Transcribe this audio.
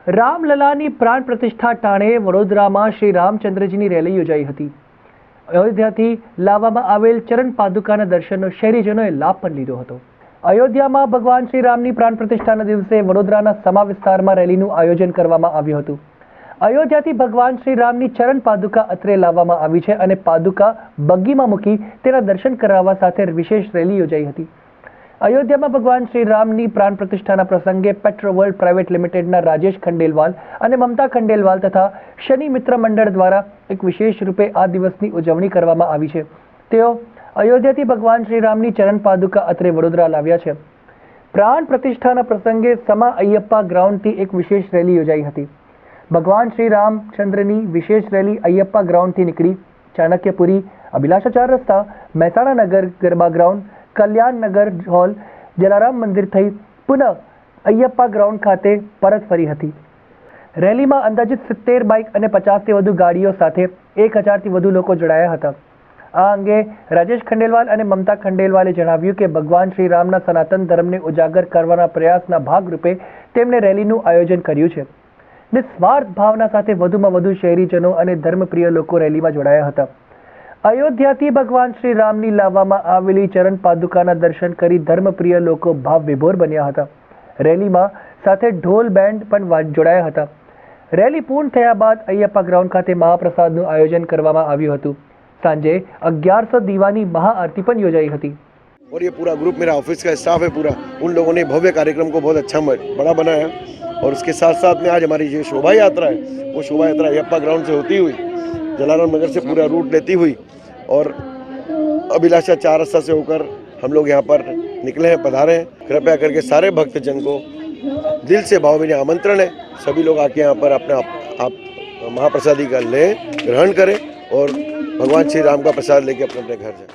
રામલલાની પ્રાણ પ્રતિષ્ઠા ટાણે વડોદરામાં શ્રી રામચંદ્રજીની રેલી યોજાઈ હતી। અયોધ્યાથી લાવવામાં આવેલ ચરણ પાદુકાના દર્શનનો શહેરીજનોએ લાભ પણ લીધો હતો। અયોધ્યામાં ભગવાન શ્રી રામની પ્રાણ પ્રતિષ્ઠાના દિવસે વડોદરાના સમા વિસ્તારમાં રેલીનું આયોજન કરવામાં આવ્યું હતું। અયોધ્યાથી ભગવાન શ્રી રામની ચરણ પાદુકા અત્રે લાવવામાં આવી છે અને પાદુકા બગ્ગીમાં મૂકી તેના દર્શન કરાવવા સાથે વિશેષ રેલી યોજાઈ હતી। અયોધ્યામાં ભગવાન શ્રી રામની પ્રાણ પ્રતિષ્ઠાના પ્રસંગે પેટ્રોવર્લ્ડ પ્રાઇવેટ લિમિટેડના રાજેશ ખંડેલવાલ અને મમતા ખંડેલવાલ તથા શનિ મિત્ર મંડળ દ્વારા એક વિશેષ રૂપે આ દિવસની ઉજવણી કરવામાં આવી છે। તેઓ અયોધ્યાથી ભગવાન શ્રી રામની ચરણ પાદુકા અત્રે વડોદરા લાવ્યા છે। પ્રાણ પ્રતિષ્ઠાના પ્રસંગે સમા અયપ્પા ગ્રાઉન્ડથી એક વિશેષ રેલી યોજાઈ હતી। ભગવાન શ્રી રામચંદ્રની વિશેષ રેલી અયપ્પા ગ્રાઉન્ડથી નીકળી ચાણક્યપુરી, અભિલાષા 4 રસ્તા, મહેસાણા નગર ગરબા ગ્રાઉન્ડ, કલ્યાણ નગર હોલ, જલારામ મંદિર થઈ પુનઃ અયપ્પા ગ્રાઉન્ડ ખાતે પરત ફરી હતી। રેલીમાં અંદાજિત 70 બાઇક અને 50થી વધુ ગાડીઓ સાથે 1000થી વધુ લોકો જોડાયા હતા। આ અંગે રાજેશ ખંડેલવાલ અને મમતા ખંડેલવાલે જણાવ્યું કે ભગવાન શ્રી રામના સનાતન ધર્મને ઉજાગર કરવાના પ્રયાસના ભાગરૂપે તેમણે રેલીનું આયોજન કર્યું છે। નિસ્વાર્થ ભાવના સાથે વધુમાં વધુ શહેરીજનો અને ધર્મપ્રિય લોકો રેલીમાં જોડાયા હતા। અયોધ્યાથી ભગવાન શ્રી રામની લાવવામાં આવેલી ચરણ પાદુકાના દર્શન કરી ધર્મપ્રિય લોકો ભાવ વિભોર બન્યા હતા। રેલીમાં સાથે ઢોલ બેન્ડ પણ જોડાયા હતા। રેલી પૂર્ણ થયા બાદ અયપ્પા ગ્રાઉન્ડ ખાતે મહાપ્રસાદનું આયોજન કરવામાં આવ્યું હતું। सांजे 1100 दीवानी महाआरती पण योजाई थी। और ये पूरा ग्रुप मेरा ऑफिस का स्टाफ है पूरा, उन लोगों ने भव्य कार्यक्रम को बहुत अच्छा बड़ा बनाया। और उसके साथ साथ में आज हमारी जो शोभा यात्रा है वो शोभा यात्रा अयप्पा ग्राउंड से होती हुई जलाराम नगर से पूरा रूट लेती हुई और अभिलाषा 4 रास्ता से होकर हम लोग यहाँ पर निकले हैं, पधारे हैं। कृपया करके सारे भक्तजन को दिल से भावभीनी आमंत्रण है, सभी लोग आके यहाँ पर अपना आप महाप्रसादी का लें, ग्रहण करें और भगवान श्री राम का प्रसाद लेके अपने अपने घर जाएं।